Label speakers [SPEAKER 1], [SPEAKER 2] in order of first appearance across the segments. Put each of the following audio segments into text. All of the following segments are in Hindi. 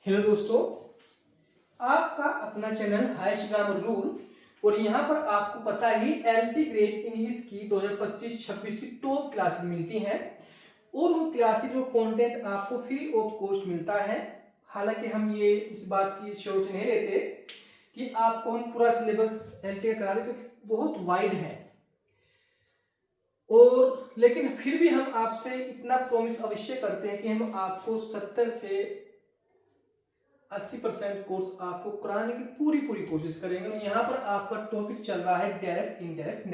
[SPEAKER 1] हेलो दोस्तों, आपका अपना चैनल हाई ग्रामर रूल। और यहाँ पर आपको पता ही एलटी ग्रेड इंग्लिश की 2025-26 की टॉप क्लासेस मिलती हैं और वो क्लासेस जो कंटेंट आपको फ्री ऑफ कॉस्ट मिलता है। हालांकि हम ये इस बात की श्योरिटी नहीं लेते कि आपको हम पूरा सिलेबस एलटी का करा दें क्योंकि बहुत वाइड है, और लेकिन फिर भी हम आपसे इतना प्रॉमिस अवश्य करते हैं कि हम आपको 70 से 80% कोर्स आपको कराने की पूरी कोशिश करेंगे। और यहाँ पर आपका टॉपिक चल रहा है डायरेक्ट इनडायरेक्ट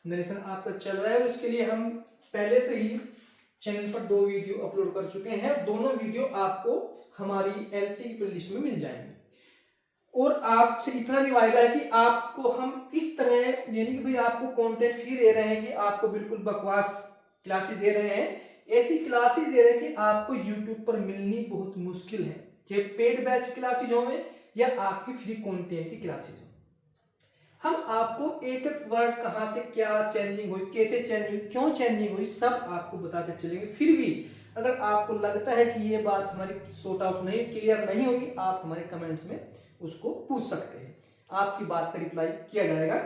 [SPEAKER 1] नरेशन आपका चल रहा है, और उसके लिए हम पहले से ही चैनल पर 2 वीडियो अपलोड कर चुके हैं। दोनों वीडियो आपको हमारी एलटी प्लेलिस्ट में मिल जाएंगे। और आपसे इतना भी वायदा है कि आपको हम इस तरह, यानी कि भाई आपको कंटेंट फ्री दे रहे हैं कि आपको बिल्कुल बकवास क्लासेस दे रहे हैं, ऐसी क्लासेस दे रहे हैं कि आपको यूट्यूब पर मिलनी बहुत मुश्किल है, चाहे पेड बैच क्लासेज हो या आपकी फ्री कंटेंट की क्लासेज हो। हम आपको एक एक वर्ड कहां से क्या चेंजिंग हुई, कैसे चेंजिंग, क्यों चेंजिंग हुई, सब आपको बताते चलेंगे। फिर भी अगर आपको लगता है कि ये बात हमारी सॉर्ट आउट नहीं, क्लियर नहीं होगी, आप हमारे कमेंट्स में उसको पूछ सकते हैं, आपकी बात का रिप्लाई किया जाएगा।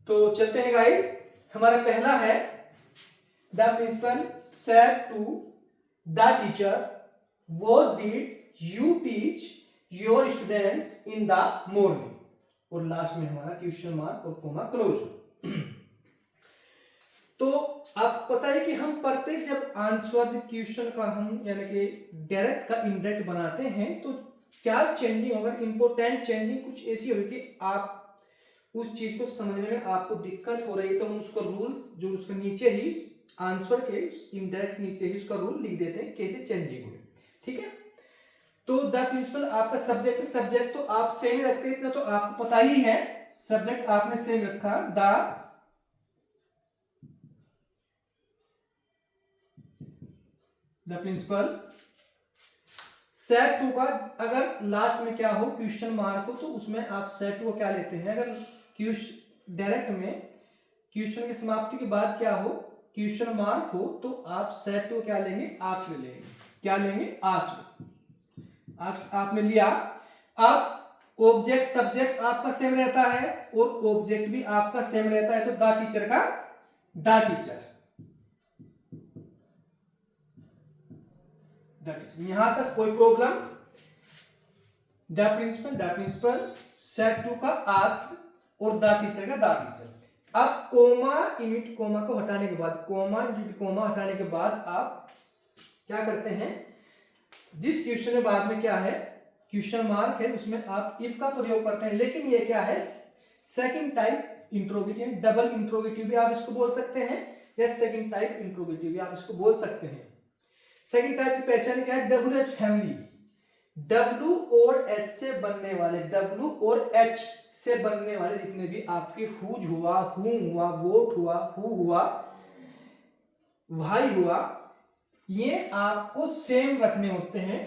[SPEAKER 1] तो चलते हैं गाइस, हमारा पहला है the principal said to the teacher what did you teach your students in the morning, और लास्ट में हमारा क्वेश्चन मार्क और कोमा क्लोज। तो आपको पता है कि हम प्रत्येक जब आंसर क्वेश्चन का हम यानी कि डायरेक्ट का इनडायरेक्ट बनाते हैं तो क्या चेंजिंग होगा, इंपोर्टेंट चेंजिंग कुछ ऐसी होगी कि आप उस चीज को समझने में आपको दिक्कत हो रही है, तो हम उसका रूल जो उसके नीचे ही आंसर के इनडायरेक्ट नीचे ही उसका रूल लिख देते हैं कैसे चेंजिंग हुए। ठीक है, तो द प्रिंसिपल आपका सब्जेक्ट तो आप सेम रखते हैं, तो आपको पता ही है सब्जेक्ट आपने सेम रखा द प्रिंसिपल। सेट 2 का अगर लास्ट में क्या हो क्वेश्चन मार्क हो तो उसमें आप सेट 2 क्या लेते हैं, अगर क्वेश्चन डायरेक्ट में क्वेश्चन की समाप्ति के बाद क्या हो क्वेश्चन मार्क हो तो आप सेट 2 क्या लेंगे, आर्क्स ले लेंगे। क्या लेंगे, आर्क्स आपने लिया। अब ऑब्जेक्ट सब्जेक्ट आपका सेम रहता है और ऑब्जेक्ट भी आपका सेम रहता है, तो द टीचर का द टीचर, यहां तक कोई प्रॉब्लम। द प्रिंसिपल सेट 2 का आर्क्स और द टीचर का द टीचर। अब कोमा इमिट कोमा को हटाने के बाद, कोमा इमिट कोमा हटाने के बाद आप क्या करते हैं, जिस क्वेश्चन में बाद में क्या है क्वेश्चन मार्क है उसमें आप इफ का प्रयोग करते हैं, लेकिन ये क्या है second type interrogative, double interrogative भी आप इसको बोल सकते हैं, या सेकंड टाइप इंट्रोगेटिव भी आप इसको बोल सकते हैं। सेकंड टाइप की पहचान क्या है, डब्ल्यू एच फैमिली, डब्ल्यू और एच से बनने वाले, डब्ल्यू और एच से बनने वाले जितने भी आपके हुज हुआ, हुम हुआ, वोट हुआ, हु हुआ, भाई हुआ, ये आपको सेम रखने होते हैं।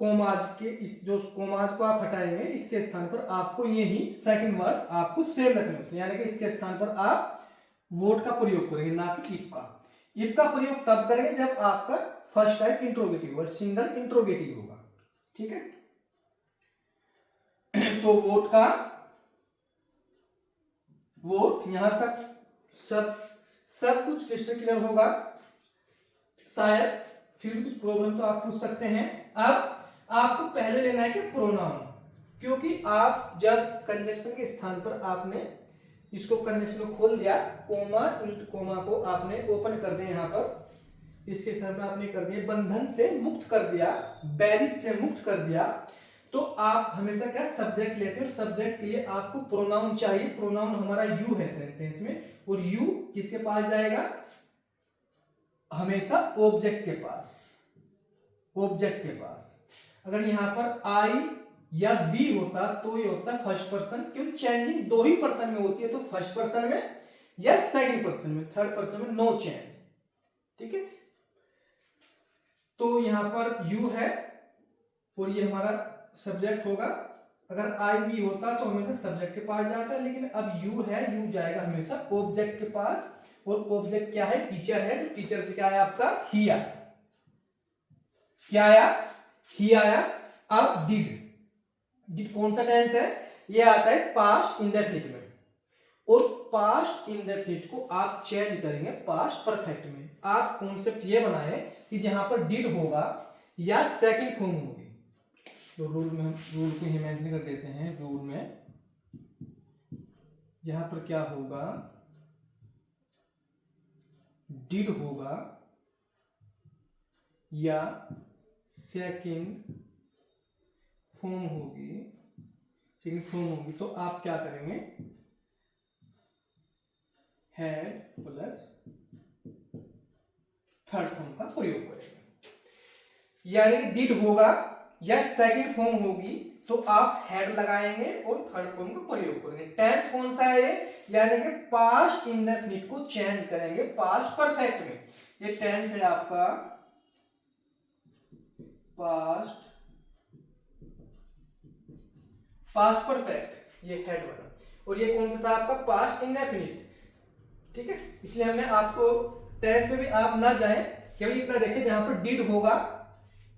[SPEAKER 1] कोमाज के इस जो कोमाज को आप हटाएंगे इसके स्थान पर आपको ये ही सेकंड वर्ड्स आपको सेम रखने होते हैं, यानी कि इसके स्थान पर आप वोट का प्रयोग करेंगे ना कि इफ का। इफ का प्रयोग तब करेंगे जब आपका फर्स्ट टाइप इंट्रोगेटिव होगा, सिंगल इंट्रोगेटिव होगा। ठीक है, तो वोट यहां तक सब कुछ क्लियर होगा शायद, फिर भी कुछ प्रॉब्लम तो आप पूछ सकते हैं। अब आपको पहले लेना है कि प्रोनाउन, क्योंकि आप जब कंजक्शन के स्थान पर आपने इसको कंजक्शन को खोल दिया, कोमा इंट कोमा को आपने ओपन कर दिया, यहां पर इसके स्थान पर आपने कर दिया, बंधन से मुक्त कर दिया, बैरिज से मुक्त कर दिया, तो आप हमेशा क्या सब्जेक्ट लेते हैं, और सब्जेक्ट के लिए आपको प्रोनाउन चाहिए। प्रोनाउन हमारा यू है सेंटेंस में, और यू किसके पास जाएगा, हमेशा ऑब्जेक्ट के पास, ऑब्जेक्ट के पास। अगर यहां पर आई या वी होता तो ये होता फर्स्ट पर्सन, क्योंकि चेंजिंग 2 ही पर्सन में होती है, तो फर्स्ट पर्सन में या सेकंड पर्सन में, थर्ड पर्सन में नो चेंज। ठीक है, तो यहां पर यू है और ये हमारा सब्जेक्ट होगा। अगर आई वी होता तो हमेशा सब्जेक्ट के पास जाता है, लेकिन अब यू है, यू जाएगा हमेशा ऑब्जेक्ट के पास, और ऑब्जेक्ट क्या है, टीचर है, तो टीचर से क्या है आपका ही आया। क्या आया, ही आया। अब डिड, डिड कौन सा टेंस है, ये आता है पास्ट इंडेफिनिट में, और पास्ट इंडेफिनिट को आप चेंज करेंगे पास्ट परफेक्ट में। आप कॉन्सेप्ट ये बनाए कि जहां पर डिड होगा या सेकंड फॉर्म होगी, तो रूल में हम रूल को ही मेंशन कर देते हैं। रूल में यहां पर क्या होगा, डिड होगा या सेकंड फॉर्म होगी, सेकंड फॉर्म होगी, तो आप क्या करेंगे, हैड प्लस थर्ड फॉर्म का प्रयोग करेंगे। यानी कि डिड होगा या सेकंड फॉर्म होगी तो आप हैड लगाएंगे और थर्ड फॉर्म का प्रयोग करेंगे। टेंस कौन सा है ये, यानी कि पास्ट इंडेफिनिट को चेंज करेंगे पास्ट परफेक्ट में। ये टेंस है आपका पास्ट परफेक्ट, ये हेड वाला, और ये कौन सा था आपका पास्ट इंडेफिनिट। ठीक है, इसलिए हमने आपको टेंस में भी आप ना जाएं, केवल इतना देखें जहां पर डिड होगा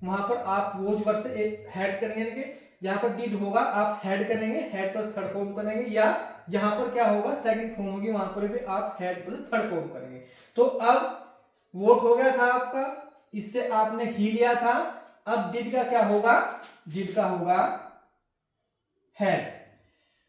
[SPEAKER 1] वहां पर आप वो वर्ड से एक हेड करेंगे, जहां पर डिड होगा आप हेड करेंगे, हेड प्लस थर्ड फॉर्म करेंगे, या जहां पर क्या होगा सेकंड फॉर्म होगी वहां पर भी आप हेड प्लस थर्ड फॉर्म करेंगे। तो अब वोट हो गया था आपका, इससे आपने ही लिया था। अब डिड का क्या होगा, डिड का होगा हेड,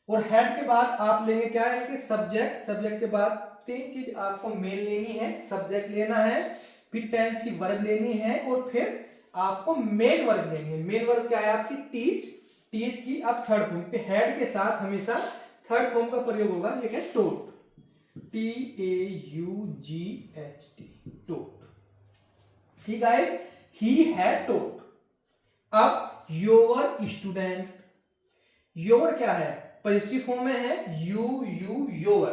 [SPEAKER 1] और हेड के बाद आप लेंगे क्या है कि सब्जेक्ट, सब्जेक्ट के बाद तीन चीज आपको मेन लेनी है, सब्जेक्ट लेना है, फिर टेंस की वर्ब लेनी है, और फिर आपको मेन वर्ब लेनी है। मेन वर्ब क्या है आपकी टीच, टीच की आप थर्ड फॉर्म पे हेड के साथ हमेशा थर्ड फॉर्म का प्रयोग होगा, ये है टोट, TAUGHT, टोट। ठीक है, ही हैड टोट। अब योर स्टूडेंट, योर क्या है, पॉजिटिव फॉर्म में है, you your,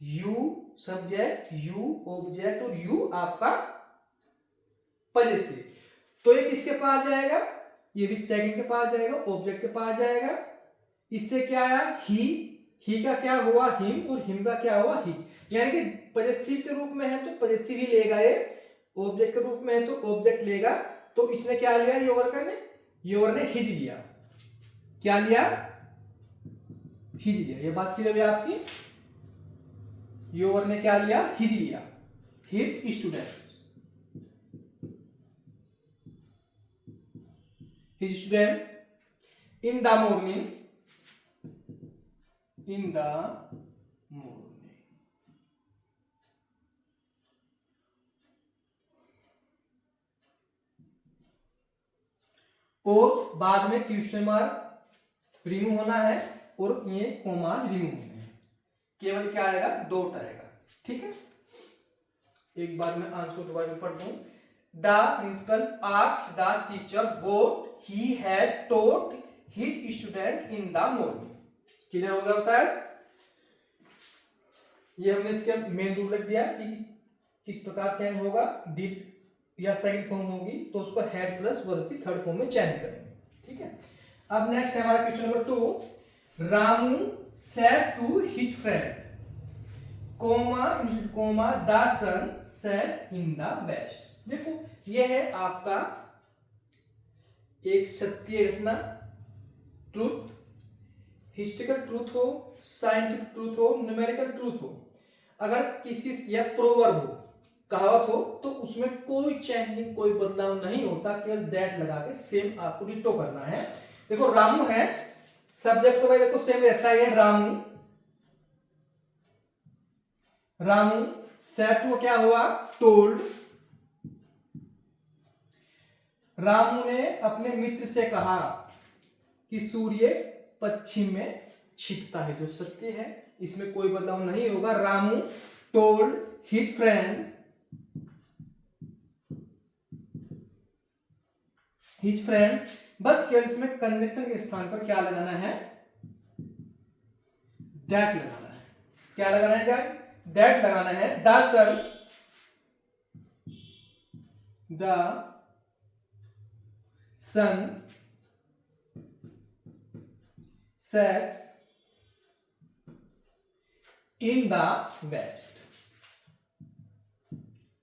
[SPEAKER 1] you subject, you object, और यू आपका पॉजिटिव। तो ये किसके पास जाएगा, ये भी सेकंड के पास जाएगा, ऑब्जेक्ट के पास जाएगा। इससे क्या आया, ही का क्या हुआ हिम, और हिम का क्या हुआ हिज। यानी कि पॉजिटिव के रूप में है तो पॉजिटिव ही लेगा, ये ऑब्जेक्ट के रूप में है तो ऑब्जेक्ट लेगा। तो इसने क्या लिया, योर का ने, योर ने हिज लिया, क्या लिया, हिज लिया। ये बात क्लियर है आपकी, योर ने क्या लिया, हिज लिया, his student, his student in the morning, in the morning. और बाद में क्वेश्चन मार्क रिमूव होना है, और ये कोमा रिमूव होने हैं, केवल क्या आएगा, डॉट आएगा। ठीक है, एक बार मैं आंसर दोबारा पढ़ दूं। The principal asked the teacher what he had taught his student in the morning. Clear हो गया शायद, ये हमने इसके मेन रूल रख दिया कि किस प्रकार चेंज होगा, डिड या सेकंड फॉर्म होगी तो उसको हेड प्लस वर्ब की थर्ड फॉर्म में चेंज करेंगे। ठीक है, अब नेक्स्ट है हमारा question number 2। Ramu said to his friend, comma the sun set in the west. देखो ये है आपका एक सत्य घटना, ट्रूथ, हिस्टोरिकल ट्रूथ हो, साइंटिफिक ट्रूथ हो, न्यूमेरिकल ट्रूथ हो, अगर किसी या प्रोवर्ब हो, कहावत हो, तो उसमें कोई चेंजिंग, कोई बदलाव नहीं होता, केवल दैट लगा के सेम आपको डिटो करना है। देखो रामू है, सब्जेक्ट तो भाई देखो सेम रहता है, रामू, रामू सेट को क्या हुआ, टोल्ड, रामू ने अपने मित्र से कहा कि सूर्य पश्चिम में छिपता है, जो सत्य है, इसमें कोई बदलाव नहीं होगा। Ramu told his friend, his friend, बस केवल इसमें कंजंक्शन के स्थान पर क्या लगाना है, दैट लगाना है। क्या लगाना है, दैट लगाना है। The sun, the sun sets in the west,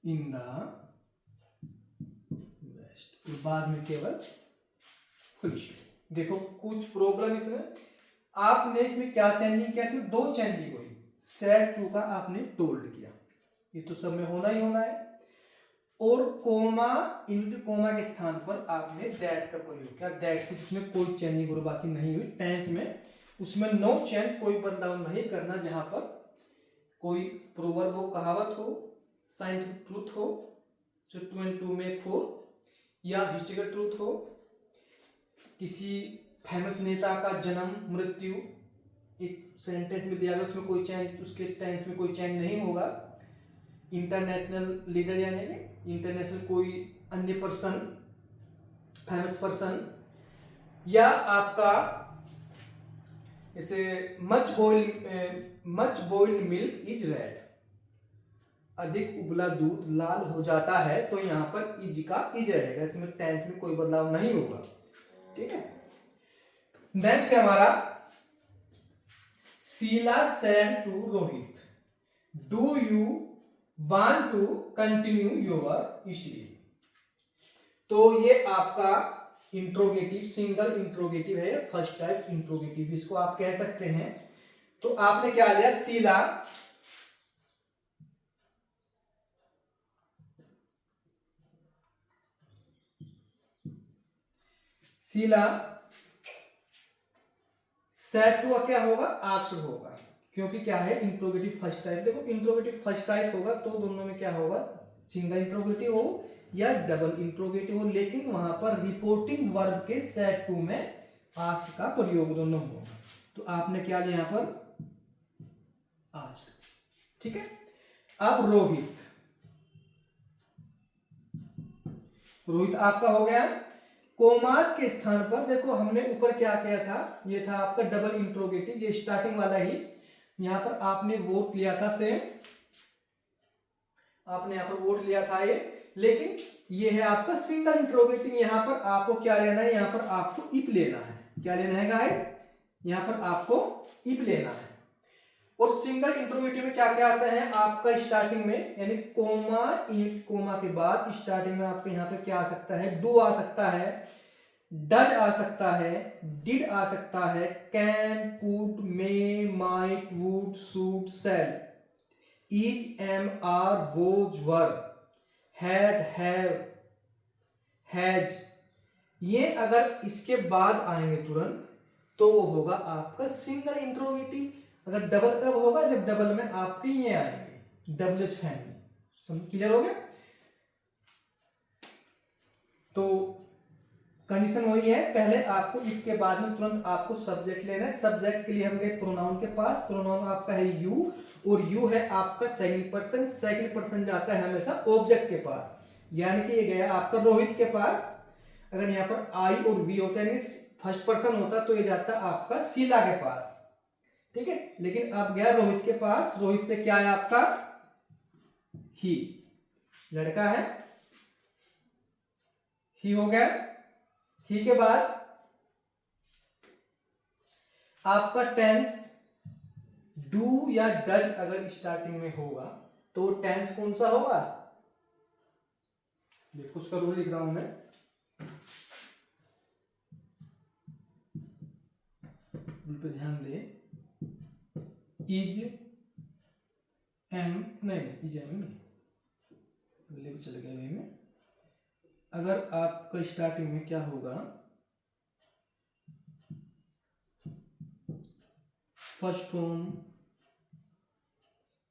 [SPEAKER 1] in the west। Just, और बाद में केवल फुल स्टॉप। देखो कुछ प्रॉब्लम इसमें, आपने इसमें क्या चेंजिंग किया, इसमें दो चेंजिंग हुई, सेट टू का आपने टोल्ड किया, ये तो सब में होना ही होना है, और कोमा इंटू कोमा के स्थान पर आपने दैट का प्रयोग किया, दैट से जिसमें कोई चेंजिंग और बाकी नहीं हुई, टेंस में उसमें नो चेंज, कोई बदलाव नहीं करना, जहां पर कोई प्रोवर्ब हो, कहावत हो, साइंटिफिक ट्रूथ हो, जो 2 and 2 मेक 4, या हिस्टोरिकल ट्रूथ हो, किसी फेमस नेता का जन्म मृत्यु इस सेंटेंस में दिया गया, उसमें कोई चेंज, उसके टेंस में कोई चेंज नहीं होगा, इंटरनेशनल लीडर यानी कि इंटरनेशनल कोई अन्य पर्सन, फेमस पर्सन, या आपका जैसे much boiled milk is red, अधिक उबला दूध लाल हो जाता है, तो यहां पर इज का इज रहेगा, इसमें टेंस में कोई बदलाव नहीं होगा, ठीक है। नेक्स्ट है हमारा Sheela said to Rohit, do you want to continue your study, तो ये आपका इंट्रोगेटिव, सिंगल इंट्रोगेटिव है, फर्स्ट टाइप इंट्रोगेटिव इसको आप कह सकते हैं। तो आपने क्या लिया, शीला सेट टू क्या होगा, आंसर होगा, क्योंकि क्या है इंट्रोगेटिव फर्स्ट टाइप। देखो इंट्रोगेटिव फर्स्ट टाइप होगा तो दोनों में क्या होगा, सिंगल इंट्रोगेटिव हो या डबल इंट्रोगेटिव हो, लेकिन वहां पर रिपोर्टिंग वर्ब के सेट टू में आस्क का प्रयोग दोनों होगा। तो आपने क्या लिया यहां पर, आस्क, ठीक है। अब रोहित, रोहित आपका हो गया, कोमाज के स्थान पर देखो हमने ऊपर क्या किया था, ये था आपका डबल इंट्रोगेटिव, ये स्टार्टिंग वाला ही, यहां पर आपने वोट लिया था सेम, आपने यहां पर वोट लिया था ये, लेकिन ये है आपका सिंगल इंट्रोगेटिव, यहां पर आपको क्या लेना है, यहां पर आपको इफ लेना है, क्या लेना है गाइस, यहां पर आपको इफ लेना है। और सिंगल इंट्रोगेटिव में क्या क्या आता है आपका स्टार्टिंग में, यानी कोमा, इंट कोमा के बाद स्टार्टिंग में आपके यहाँ पे क्या आ सकता है, डू आ सकता है, डज आ सकता है, डिड आ सकता है, can, could, may, might, would, should, shall, is, am, are, was, were, had, have, has, ये अगर इसके बाद आएंगे तुरंत तो वो होगा आपका सिंगल इंट्रोगेटिव। अगर डबल कब होगा, जब डबल में आपके ये आएंगे, डबल्स फैमिली, क्लियर हो गया। तो कंडीशन वही है, पहले आपको इफ के बाद में तुरंत आपको सब्जेक्ट लेना है, सब्जेक्ट के लिए हम गए प्रोनाउन के पास, प्रोनाउन आपका है यू, और यू है आपका सेकंड पर्सन, सेकंड पर्सन जाता है हमेशा ऑब्जेक्ट के पास, यानी कि ये गया आपका रोहित के पास। अगर यहाँ पर आई और वी होता है, फर्स्ट पर्सन होता तो ये जाता आपका शीला के पास, ठीक है, लेकिन अब गया रोहित के पास, रोहित से क्या है आपका, ही, लड़का है, ही हो गया। ही के बाद आपका टेंस डू या डज अगर स्टार्टिंग में होगा तो टेंस कौन सा होगा, देखो उसका रूल लिख रहा हूं मैं, रूल पे ध्यान दे, इज, एम, नहीं इज एम नहीं, अगले चले गए वे में, अगर आपका स्टार्टिंग में क्या होगा, फर्स्ट फॉर्म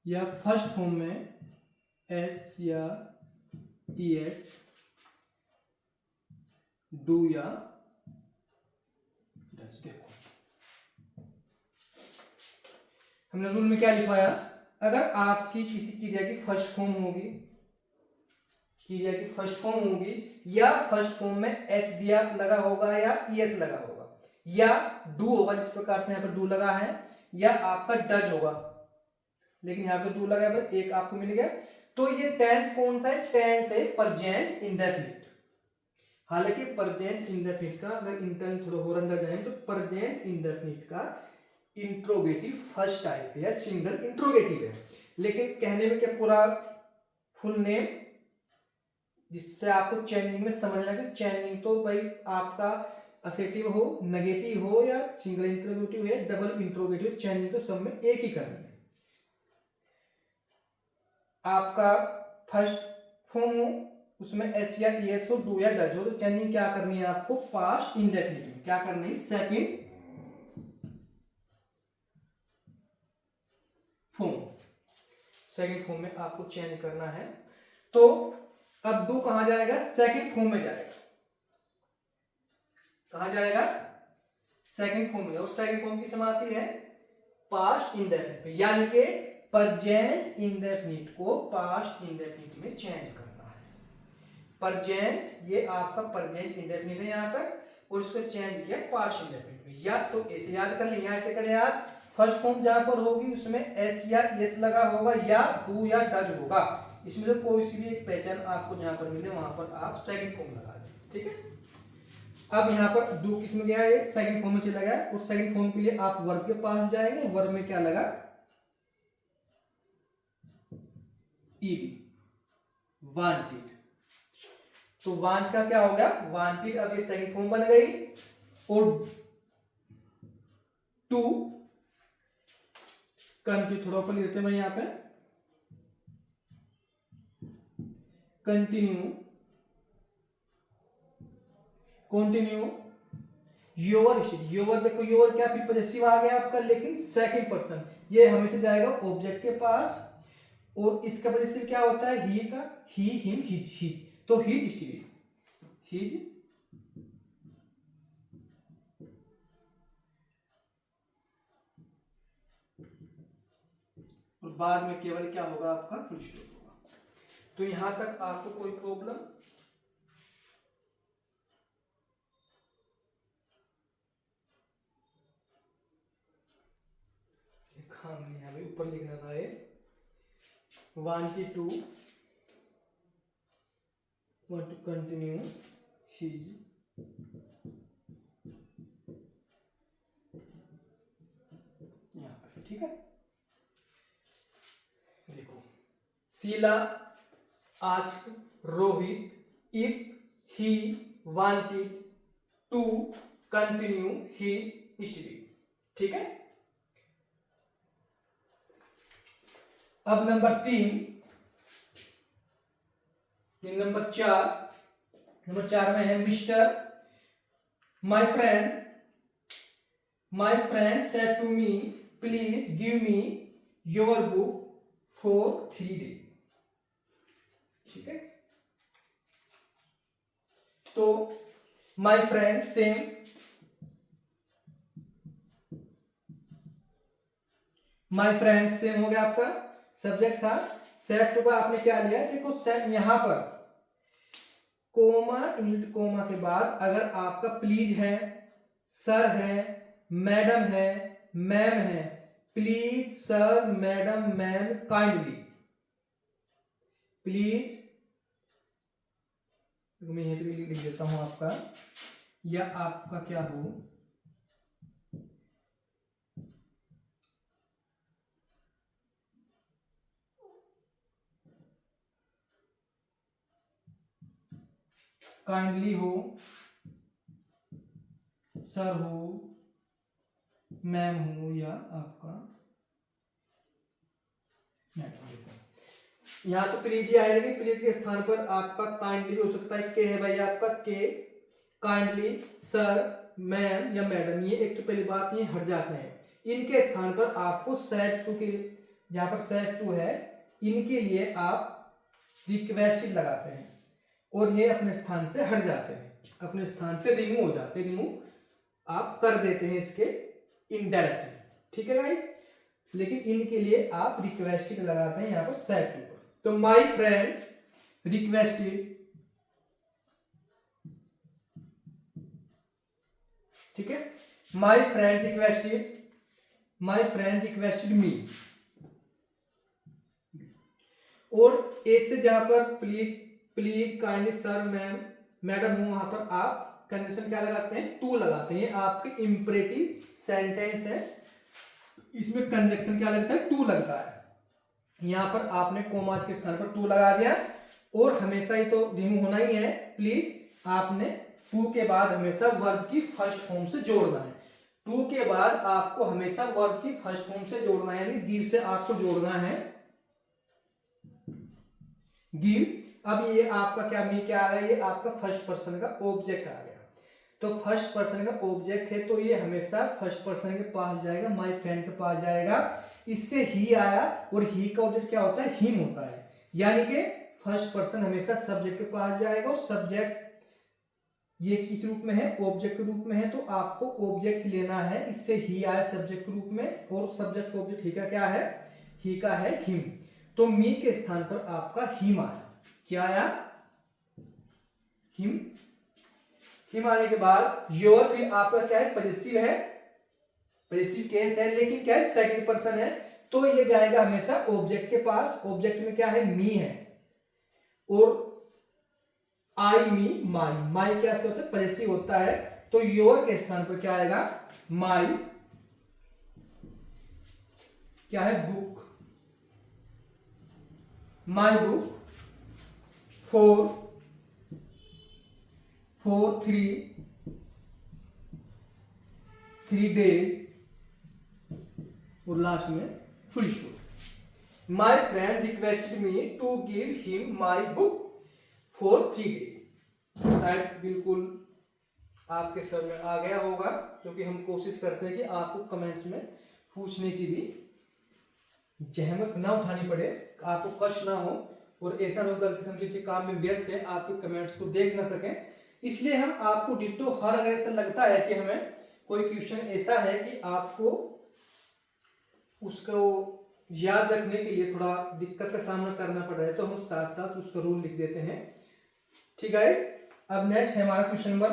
[SPEAKER 1] या फर्स्ट फॉर्म में एस या ई एस, डू या डज, देखो हमने रूल में क्या लिखवाया, अगर आपकी किसी क्रिया की फर्स्ट फॉर्म होगी, क्रिया की फर्स्ट फॉर्म होगी, या फर्स्ट फॉर्म में एस दिया लगा होगा या ईएस लगा होगा, या डू होगा जिस प्रकार से यहाँ पर डू लगा है, या आपका डज होगा, लेकिन यहाँ पे डू लगा है, एक आपको मिल गया, तो ये टेंस कौन सा है, टेंस है प्रेजेंट इंडेफिनिट। हालांकि प्रेजेंट इंडेफिनिट का अगर इंटर्न थोड़ा और अंदर जाए तो प्रेजेंट इंडेफिनिट का इंट्रोगेटिव फर्स्ट टाइप है या सिंगल इंट्रोगेटिव है, लेकिन कहने में क्या पूरा फुल नेम जिससे आपको चेंजिंग में समझना कि चेंजिंग तो भाई आपका असेटिव हो, नेगेटिव हो या सिंगल इंट्रोगेटिव हो या डबल इंट्रोगेटिव, चेंजिंग तो सब में एक ही करनी है। आपका फर्स्ट फॉर्म हो उसमें एच या एस हो, डू या डज हो, तो चेंजिंग क्या करनी है आपको पास्ट इंडेफिनिट में क्या करनी है सेकंड फॉर्म में आपको चेंज करना है। तो अब डू कहां जाएगा, सेकंड फॉर्म में जाएगा। कहां जाएगा, सेकंड फॉर्म में। और सेकंड फॉर्म की समाप्ति है पास्ट इंडेफिनिट, यानी कि प्रेजेंट इंडेफिनिट को पास्ट इंडेफिनिट में चेंज करना है। प्रेजेंट ये आपका प्रेजेंट इंडेफिनिट है यहां तक, और उसको चेंज किया पास्ट इंडेफिनिट में। या तो ऐसे याद कर ले, यहां ऐसे करें यार, फर्स्ट फॉर्म जहां पर होगी उसमें एच या एस लगा होगा या डू या डज होगा, इसमें से कोई सी भी एक पहचान आपको जहां पर मिले वहां पर आप सेकंड फॉर्म लगा दें, ठीक है। अब यहाँ पर डू किस में गया है, सेकंड फॉर्म में चला गया, और सेकंड फॉर्म के लिए आप वर्ब के पास जाएंगे। वर्ब में क्या लगा, ईडी, वांटेड। तो वांट का क्या हो गया, वांटेड, अब ये सेकंड फॉर्म बन गई। और टू कंटिन्यू, थोड़ा ऊपर लिख देते हैं भाई, यहां पे कंटिन्यू, कंटिन्यू योर। योर देखो, योर क्या प्रीपोजिशन आ गया आपका, लेकिन सेकंड पर्सन, ये हमेशा जाएगा ऑब्जेक्ट के पास। और इसका पोजीशन क्या होता है, ही का, ही हिम हिज ही, तो हिज स्टील हिज, और बाद में केवल क्या होगा आपका फुल स्टॉप होगा। तो यहां तक आपको कोई प्रॉब्लम, ऊपर लिखना था ये 1 to 2 want to continue his यहाँ पर, ठीक है। देखो, Sheela asked Rohit if he wanted to continue his study, ठीक है। अब नंबर 3, नंबर 4 में है mister my friend said to me please give me your book for 3 days, ठीक है। तो my friend same, my friend same हो गया आपका, सब्जेक्ट था। सेड टू का आपने क्या लिया, देखो यहां पर कोमा, कोमा के बाद अगर आपका प्लीज है, सर है, मैडम है, मैम है, please sir madam ma'am kindly, please मैं यहां पे लिख देता हूं आपका, या आपका क्या हो, काइंडली हो, सर हो, मैम हो, या आपका मैडम हो। यहां तो प्लीज ही आएगा, लेकिन प्लीज के स्थान पर आपका काइंडली भी हो सकता है। के है भाई आपका के, काइंडली, सर, मैम या मैडम, ये एक तो पहली बात ये हट जाते हैं। इनके स्थान पर आपको सेड टू के, जहां पर सेड टू है, इनके लिए आप रिक्वेस्टेड लगाते हैं, और ये अपने स्थान से हट जाते हैं, अपने स्थान से रिमूव हो जाते हैं, रिमूव आप कर देते हैं इसके इनडायरेक्टली, ठीक है भाई। लेकिन इनके लिए आप रिक्वेस्टेड लगाते हैं यहां पर सेड टू पर। तो माय फ्रेंड रिक्वेस्टेड, ठीक है, माय फ्रेंड रिक्वेस्टेड मी। और ए से जहां पर please kindly sir ma'am madam हो, वहां पर आप कंडीशन क्या लगाते हैं, टू लगाते हैं। आपके इंपरेटिव सेंटेंस है, इसमें कंजक्शन क्या लगता है, टू लगता है। यहां पर आपने कोमा के स्थान पर टू लगा दिया, और हमेशा ही तो रिमूव होना ही है, प्लीज आपने टू के बाद हमेशा वर्ब की फर्स्ट फॉर्म से जोड़ना है। टू के बाद आपको हमेशा वर्ब की फर्स्ट फॉर्म से जोड़ना है, यानी गिव से आपको जोड़ना है, गिव। अब ये आपका क्या मी क्या आ गया, ये आपका फर्स्ट पर्सन का ऑब्जेक्ट आ गया। तो फर्स्ट पर्सन का ऑब्जेक्ट है तो ये हमेशा फर्स्ट पर्सन के पास जाएगा, माय फ्रेंड के पास जाएगा। इससे ही आया और ही का ऑब्जेक्ट क्या होता है, हिम होता है, यानी कि फर्स्ट पर्सन हमेशा सब्जेक्ट के पास जाएगा और सब्जेक्ट ये किस रूप में है, ऑब्जेक्ट के रूप में है। तो आपको ऑब्जेक्ट लेना है, इससे ही आया सब्जेक्ट के रूप में और सब्जेक्ट ऑब्जेक्ट ही का क्या है, ही का है हिम। तो मी के स्थान पर आपका हिम आया, क्या आया, हिम। हिम आने के बाद योर फिर आपका क्या है, पॉजेसिव है, पॉजेसिव केस है, लेकिन क्या है सेकंड पर्सन है, तो ये जाएगा हमेशा ऑब्जेक्ट के पास। ऑब्जेक्ट में क्या है, मी है, और आई मी माई, माई क्या होता है, पॉजेसिव होता है। तो योर के स्थान पर क्या आएगा, माई क्या है, book, my book for 3 days, और लास्ट में full stop. My friend requested me to give him my book for 3 days। शायद बिल्कुल आपके सर में आ गया होगा, क्योंकि हम कोशिश करते हैं कि आपको कमेंट्स में पूछने की भी जहमत ना उठानी पड़े, आपको कष्ट ना हो, और ऐसा ना गलती से हम किसी काम में व्यस्त है आपके कमेंट्स को देख ना सकें। इसलिए हम आपको डिट्टो हर, अगर ऐसा लगता है कि हमें कोई क्वेश्चन ऐसा है कि आपको उसको याद रखने के लिए थोड़ा दिक्कत का सामना करना पड़ रहा है, तो हम साथ साथ उसका रूल लिख देते हैं, ठीक है। अब नेक्स्ट है हमारा question number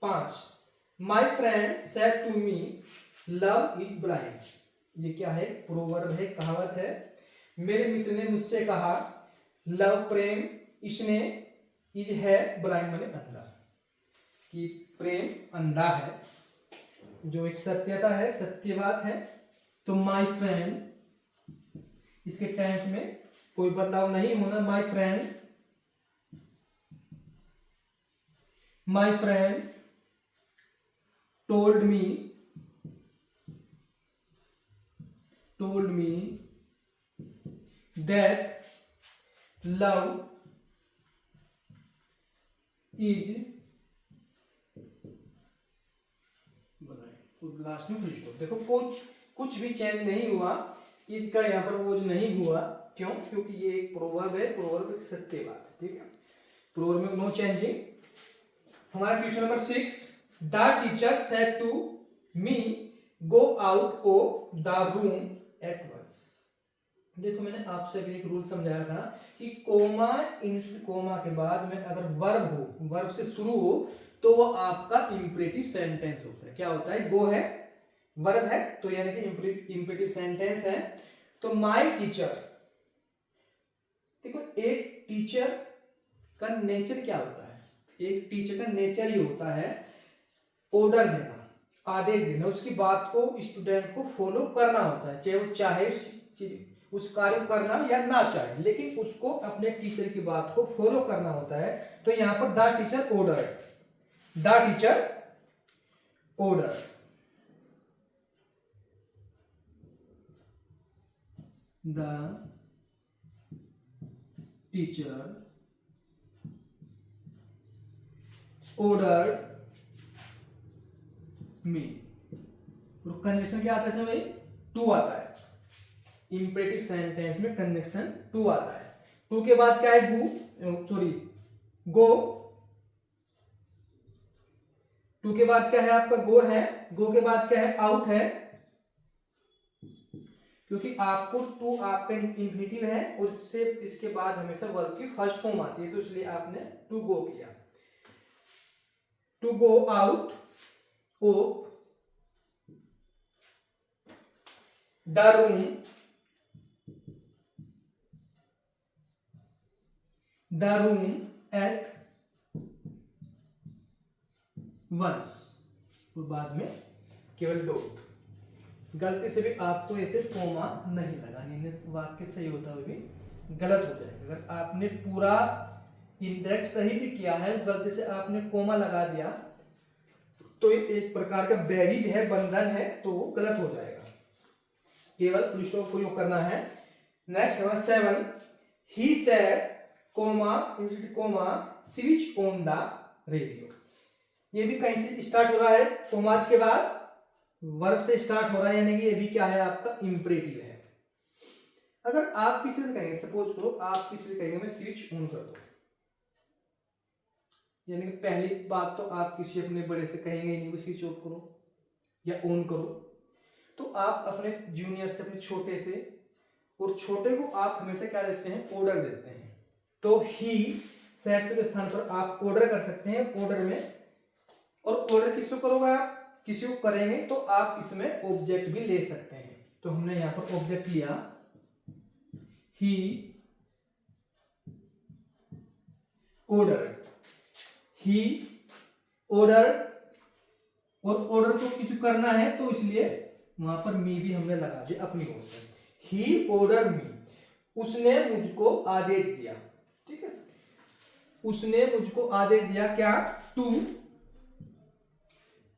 [SPEAKER 1] 5। My friend said to me love is blind. ये क्या है, प्रोवर्ब है, कहावत है। मेरे मित्र ने मुझसे कहा, लव प्रेम, इसने इज है ब्लाइंड माने अंधा, कि प्रेम अंधा है, जो एक सत्यता है, सत्य बात है। तो माई फ्रेंड, इसके टेंस में कोई बदलाव नहीं होना, my friend told me that love is, last में फुल स्टॉप। देखो कुछ भी चेंज नहीं हुआ, इज का यहाँ पर वो नहीं हुआ, क्यों, क्योंकि ये एक प्रोवर्ब है, प्रोवर्ब एक सत्य बात है, ठीक है। प्रोवर्ब में नो चेंजिंग। हमारा question number 6। The teacher said to me go out of the room at once. देखो मैंने आपसे अभी एक रूल समझाया था कि कोमा, कोमा के बाद में अगर वर्ब हो, वर्ब से शुरू हो, तो वो आपका इंपरेटिव सेंटेंस होता है। क्या होता है, गो है, वर्ब है, तो यानी कि इंपरेटिव सेंटेंस है। तो माय टीचर, देखो एक टीचर का नेचर क्या होता है, एक टीचर का नेचर ही होता है ऑर्डर देना, आदेश देना, उसकी बात को स्टूडेंट को फॉलो करना होता है, चाहे वो चाहे उस कार्य करना या ना चाहे, लेकिन उसको अपने टीचर की बात को फॉलो करना होता है। तो यहां पर the teacher order, the teacher order, the teacher order me. और कंजक्शन क्या आता है भाई, टू आता है, इंपरेटिव सेंटेंस में कंजक्शन टू आता है। टू के बाद क्या है, गो। टू के बाद क्या है आपका, गो है। गो के बाद क्या है, आउट है, क्योंकि आपको टू आपका इंफिनिटिव है और इससे इसके बाद हमेशा वर्ब की फर्स्ट फॉर्म आती है, तो इसलिए आपने टू गो किया। To go out of the room, at once, और बाद में केवल डॉट। गलती से भी आपको ऐसे कोमा नहीं लगानी, वाक्य सही होता हुआ भी गलत हो जाएगा। अगर आपने पूरा इंडेक्स सही भी किया है, गलती से आपने कोमा लगा दिया तो ये एक प्रकार का बैरिज है, बंधन है, तो वो गलत हो जाएगा। केवल फुल स्टॉप प्रयोग करना है। Next number 7, he said comma switch on the radio. ये भी कहीं से स्टार्ट हो रहा है, कोमाज के बाद वर्ब से स्टार्ट हो रहा है, यानी कि ये भी क्या है आपका इंपरेटिव है। अगर आप किसी से कहेंगे, सपोज करो आप किसी से कहेंगे मैं स्विच ऑन कर दो, यानी कि पहली बात तो आप किसी अपने बड़े से कहेंगे नहीं वो स्विच ऑफ करो या ऑन करो, तो आप अपने जूनियर से, अपने छोटे से, और छोटे को आप हमेशा क्या देते हैं, ऑर्डर देते हैं। तो ही सेड के स्थान पर आप ऑर्डर कर सकते हैं, ऑर्डर में। और ऑर्डर किसको करोगे आप, किसी को करेंगे तो आप इसमें ऑब्जेक्ट भी ले सकते हैं। तो हमने यहां पर ऑब्जेक्ट लिया ही ऑर्डर, ही ऑर्डर, और ऑर्डर को किसी करना है तो इसलिए वहां पर मी भी हमने लगा दिया अपनी ओर से। ही ऑर्डर मी, उसने मुझको आदेश दिया, ठीक है, उसने मुझको आदेश दिया क्या, टू,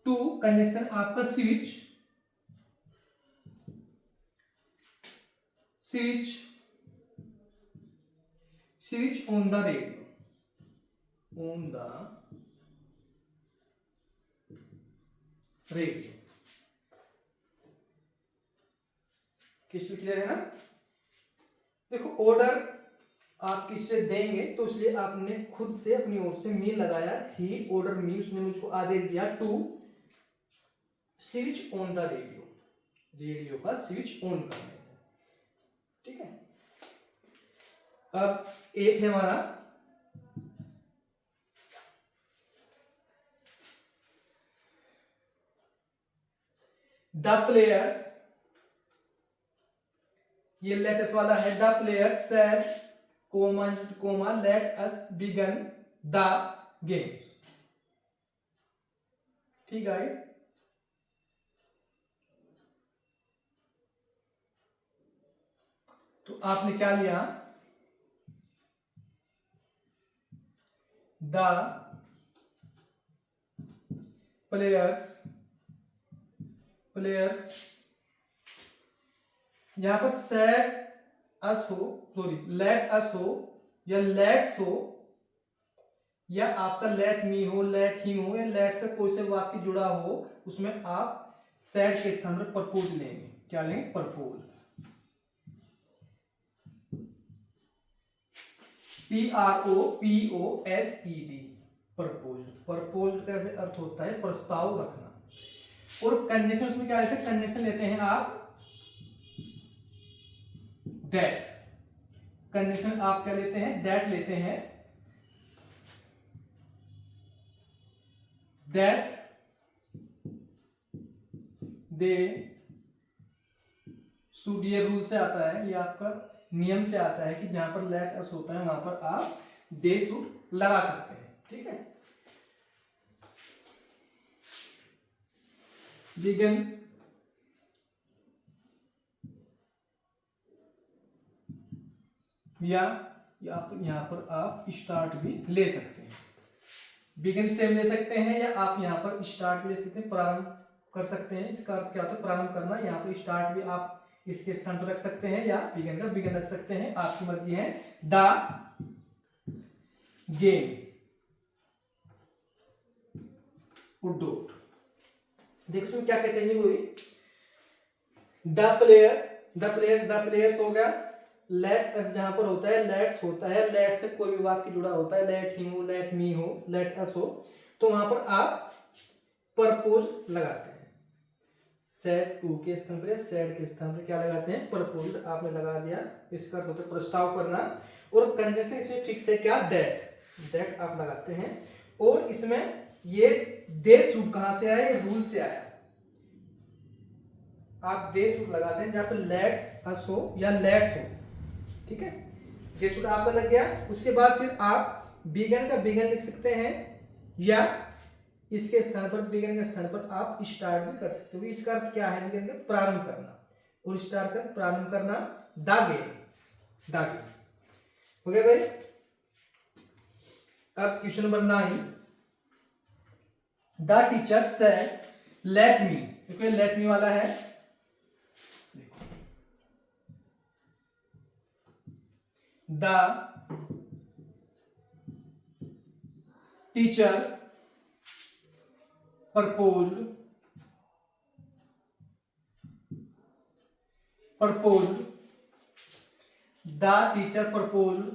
[SPEAKER 1] टू कंजक्शन आपका switch, switch, switch on the radio, on the radio. किस क्लियर है ना। देखो ऑर्डर आप किससे देंगे, तो इसलिए आपने खुद से अपनी ओर से मी लगाया, ही ऑर्डर मी, उसने मुझको आदेश दिया to switch on the radio, radio का स्विच ऑन करने को, ठीक है। अब एक है हमारा द प्लेयर्स, ये लेटेस्ट वाला है, the players said comma let us begin the game, ठीक है। तो आपने क्या लिया, द प्लेयर्स, प्लेयर्स जहां पर सेड अस हो, सॉरी लेट अस हो या लेट्स हो, या आपका लेट मी हो, लेट हिम हो, या लेट से कोई से वाक्य जुड़ा हो, उसमें आप सेड के स्थान पर परपोज लेंगे। क्या लेंगे, परपोज, PROPOSED, परपोज। परपोज का अर्थ होता है प्रस्ताव रखना। और कंजक्शन उसमें क्या लेते हैं, कंजक्शन लेते हैं आप दैट, कंजक्शन आप क्या लेते हैं, दैट लेते हैं, दैट दे शुड, ये रूल से आता है, ये आपका नियम से आता है कि जहां पर लेट अस होता है वहां पर आप दे शुड लगा सकते हैं, ठीक है। बिगिन, या यहां पर आप स्टार्ट भी ले सकते हैं, बिगिन से ले सकते हैं, या आप यहां पर स्टार्ट भी ले सकते हैं, प्रारंभ कर सकते हैं। इसका अर्थ क्या होता है, प्रारंभ करना। यहाँ पर स्टार्ट भी आप इसके स्थान पर रख सकते हैं, या बिगिन का बिगिन रख सकते हैं, आपकी मर्जी है। द गेम, डॉट, देखो इसमें क्या क्या चाहिए, हुई the player, the players, the players हो गया। लेट अस जहां पर होता है, लेट्स होता है, लेट से कोई भी वाक्य जुड़ा होता है, लेट हिम हो, लेट मी हो, लेट अस हो, तो वहां पर आप परपोज लगाते हैं। सेड टू के स्थान पर, सेड के स्थान पर क्या लगाते हैं, परपोज आपने लगा दिया। इसका अर्थ होता है प्रस्ताव करना। और कंजक्शन इसमें फिक्स है क्या, दैट, दैट आप लगाते हैं। और इसमें ये दे शुड कहां से आया, ये रूल से आया। आप दे शुड लगाते हैं जहां पर लेट्स अस हो या लेट्स हो, ठीक है, दे शुड आपका लग गया। उसके बाद फिर आप बिगन का बिगन लिख सकते हैं, या इसके स्थान पर, बिगन के स्थान पर आप स्टार्ट भी कर सकते हो। इसका अर्थ क्या है, बिगन का प्रारंभ करना, और स्टार्ट कर प्रारंभ करना, द गेम, द गेम, हो गया भाई। अब question number 9, the teacher said let me, क्योंकि लेट मी वाला है, देखो the teacher proposed the teacher proposed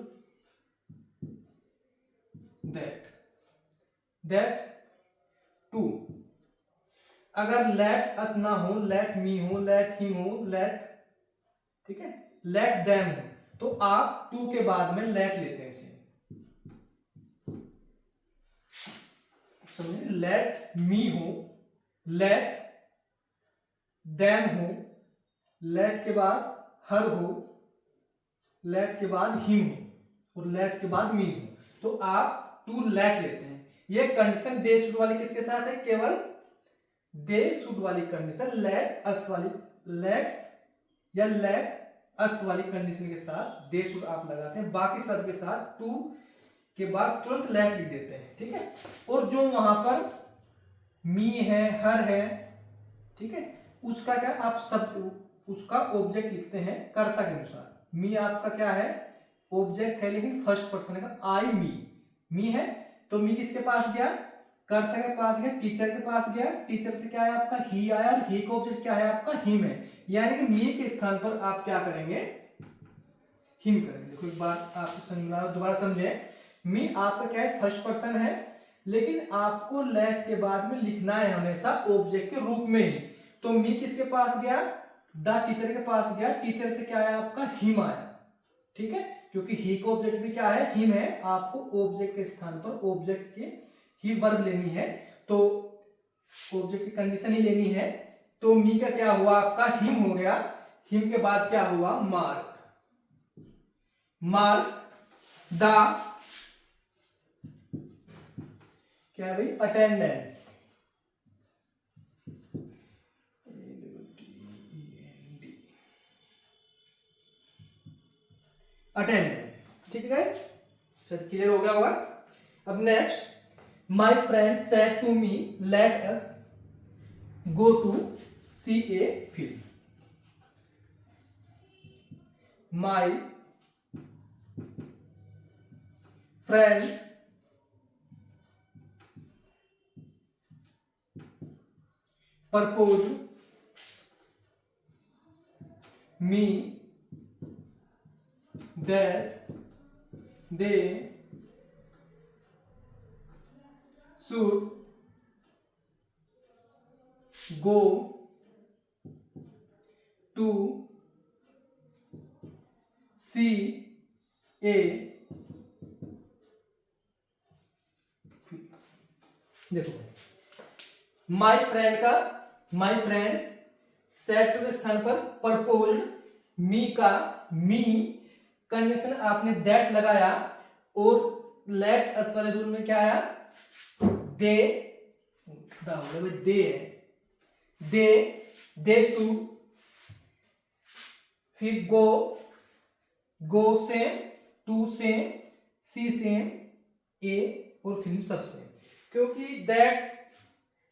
[SPEAKER 1] that to, अगर let us ना हो, let me हो, let him हो, let, ठीक है, let them हो, तो आप to के बाद में let लेते हैं इसे, समझे, let me हो, let them हो, let के बाद her हो, let के बाद him हो और let के बाद me हो, तो आप to let लेते हैं। ये कंडीशन दे शुड वाली किसके साथ है, केवल दे शुड वाली कंडीशन लेट अस वाली, लेट्स या लेट अस वाली कंडीशन के साथ दे शुड आप लगाते हैं, बाकी सब के साथ टू के बाद तुरंत लेट लिख देते हैं, ठीक है। और जो वहां पर मी है, हर है, ठीक है, उसका क्या आप सब उसका ऑब्जेक्ट लिखते हैं कर्ता के अनुसार। मी आपका क्या है, ऑब्जेक्ट है, लेकिन फर्स्ट पर्सन का, आई मी है, तो मी किसके पास गया, कर्ता के पास गया, टीचर के पास गया, टीचर से क्या है आपका ही आया, और ही का ऑब्जेक्ट क्या है आपका हिम है, यानी कि मी के स्थान पर आप क्या करेंगे, हिम करेंगे। देखो एक बार आपको समझना, दोबारा समझे, मी आपका क्या है, फर्स्ट पर्सन है, लेकिन आपको लेट के बाद में लिखना है हमेशा ऑब्जेक्ट के रूप में ही, तो मी किसके पास गया, द टीचर के पास गया, टीचर से क्या है आपका हिम आया, ठीक है, क्योंकि ही का ऑब्जेक्ट भी क्या है, हिम है, आपको ऑब्जेक्ट के स्थान पर ऑब्जेक्ट के ही वर्ब लेनी है, तो ऑब्जेक्ट की कंडीशन ही लेनी है, तो मी का क्या हुआ आपका हिम हो गया, हिम के बाद क्या हुआ मार्क, द क्या है भाई, अटेंडेंस, अटेंडेंस, ठीक है, सर क्लियर हो गया होगा। अब next, my friend said to me let us go to see a film, माई फ्रेंड proposed me that they should go to see a, देखो माई फ्रेंड का, माई फ्रेंड सेड टू के स्थान पर प्रपोज्ड, मी का मी, कंडीशन आपने दैट लगाया, और लेट अस वाले रूल में क्या आया, दे, दे शुड, फिर go same, to same, see same, a और फिल्म सब सेम, क्योंकि दैट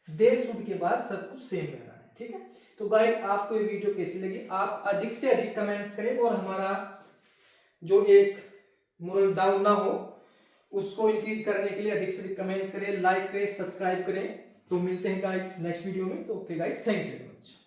[SPEAKER 1] दे शुड के बाद सब कुछ सेम रहना है, ठीक है। तो गाइस आपको ये वीडियो कैसी लगी, आप अधिक से अधिक कमेंट्स करें, और हमारा जो एक मोरल डाउन ना हो उसको इंक्रीज करने के लिए अधिक से अधिक कमेंट करें, लाइक करें, सब्सक्राइब करें। तो मिलते हैं गाइस नेक्स्ट वीडियो में। तो okay guys, thank you very much.